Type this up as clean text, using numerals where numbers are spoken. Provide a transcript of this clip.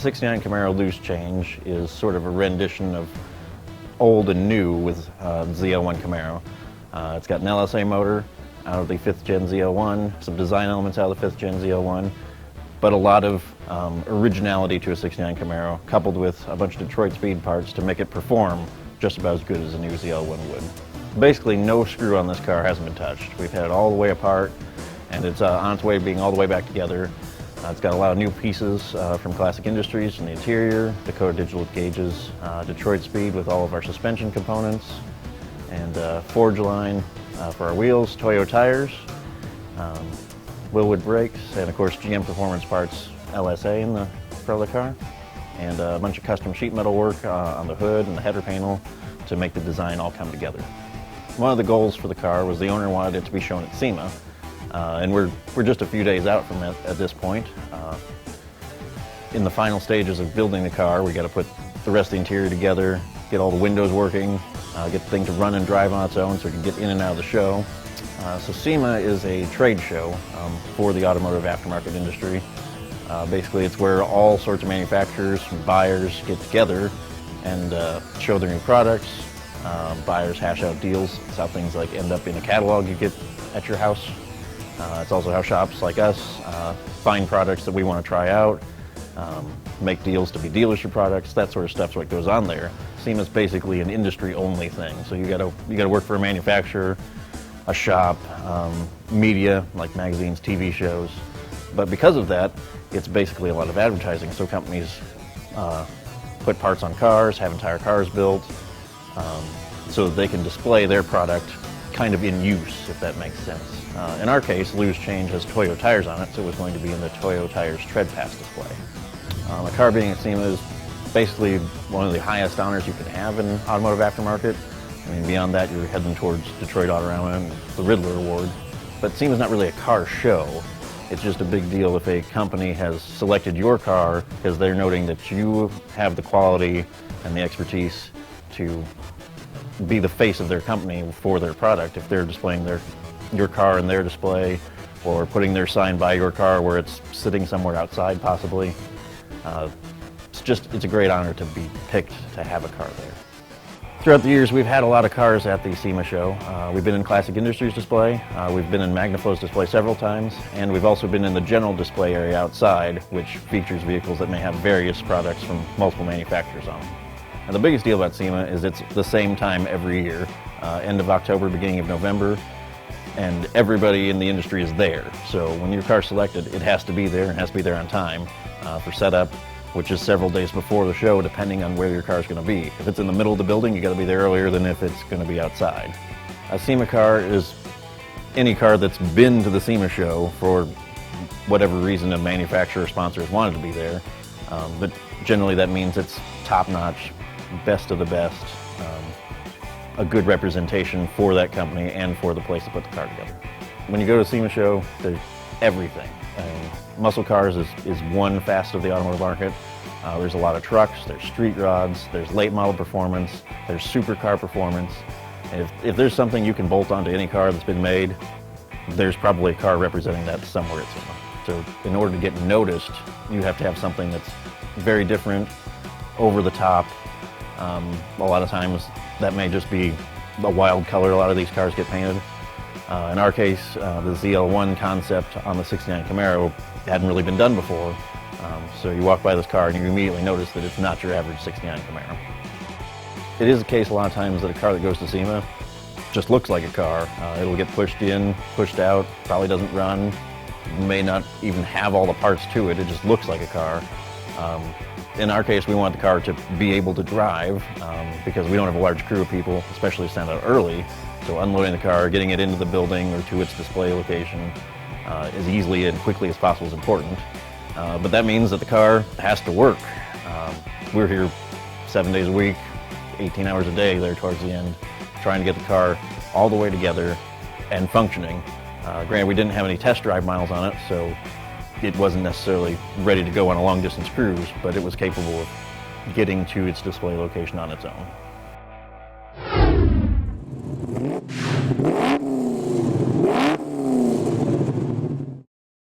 '69 Camaro loose change is sort of a rendition of old and new with ZL1 Camaro. It's got an LSA motor out of the 5th gen ZL1, some design elements out of the 5th gen ZL1, but a lot of originality to a '69 Camaro, coupled with a bunch of Detroit speed parts to make it perform just about as good as a new ZL1 would. Basically, no screw on this car hasn't been touched. We've had it all the way apart, and it's on its way to being all the way back together. It's got a lot of new pieces from Classic Industries in the interior, Dakota digital gauges, Detroit speed with all of our suspension components, and forge line for our wheels, Toyo tires, Willwood brakes, and of course GM Performance Parts LSA in the front of the car, and a bunch of custom sheet metal work on the hood and the header panel to make the design all come together. One of the goals for the car was the owner wanted it to be shown at SEMA. And we're just a few days out from it at this point. In the final stages of building the car, we got to put the rest of the interior together, get all the windows working, get the thing to run and drive on its own so we can get in and out of the show. So SEMA is a trade show for the automotive aftermarket industry. Basically, it's where all sorts of manufacturers and buyers get together and show their new products. Buyers hash out deals. It's how things like end up in a catalog you get at your house. It's also how shops like us find products that we want to try out, make deals to be dealership products, that sort of stuff's what goes on there. SEMA is basically an industry-only thing, so you gotta work for a manufacturer, a shop, media like magazines, TV shows. But because of that, it's basically a lot of advertising. So companies put parts on cars, have entire cars built, so that they can display their product kind of in use, if that makes sense. In our case, loose change has Toyo tires on it, so it was going to be in the Toyo tires tread pass display. A car being at SEMA is basically one of the highest honors you can have in automotive aftermarket. I mean, beyond that, you're heading towards Detroit Autorama and the Riddler Award. But SEMA's not really a car show. It's just a big deal if a company has selected your car because they're noting that you have the quality and the expertise to be the face of their company for their product. If they're displaying your car in their display, or putting their sign by your car where it's sitting somewhere outside possibly. It's a great honor to be picked to have a car there. Throughout the years, we've had a lot of cars at the SEMA show. We've been in Classic Industries display, we've been in MagnaFlow's display several times, and we've also been in the general display area outside, which features vehicles that may have various products from multiple manufacturers on them. And the biggest deal about SEMA is it's the same time every year, end of October, beginning of November, and everybody in the industry is there. So when your car's selected, it has to be there, and has to be there on time for setup, which is several days before the show, depending on where your car's going to be. If it's in the middle of the building, you got to be there earlier than if it's going to be outside. A SEMA car is any car that's been to the SEMA show for whatever reason a manufacturer or sponsors wanted to be there. But generally that means it's top-notch, best of the best, a good representation for that company and for the place to put the car together. When you go to a SEMA show, there's everything. Muscle cars is one facet of the automotive market. There's a lot of trucks, there's street rods, there's late model performance, there's supercar performance. And if there's something you can bolt onto any car that's been made, there's probably a car representing that somewhere at SEMA. So in order to get noticed, you have to have something that's very different, over the top. A lot of times that may just be a wild color a lot of these cars get painted. In our case, the ZL1 concept on the '69 Camaro hadn't really been done before. So you walk by this car and you immediately notice that it's not your average '69 Camaro. It is the case a lot of times that a car that goes to SEMA just looks like a car. It'll get pushed in, pushed out, probably doesn't run, may not even have all the parts to it, it just looks like a car. In our case, we want the car to be able to drive because we don't have a large crew of people, especially sent out early. So unloading the car, getting it into the building or to its display location as easily and quickly as possible is important. But that means that the car has to work. We're here 7 days a week, 18 hours a day there towards the end, trying to get the car all the way together and functioning. Granted, we didn't have any test drive miles on it, so it wasn't necessarily ready to go on a long distance cruise, but it was capable of getting to its display location on its own.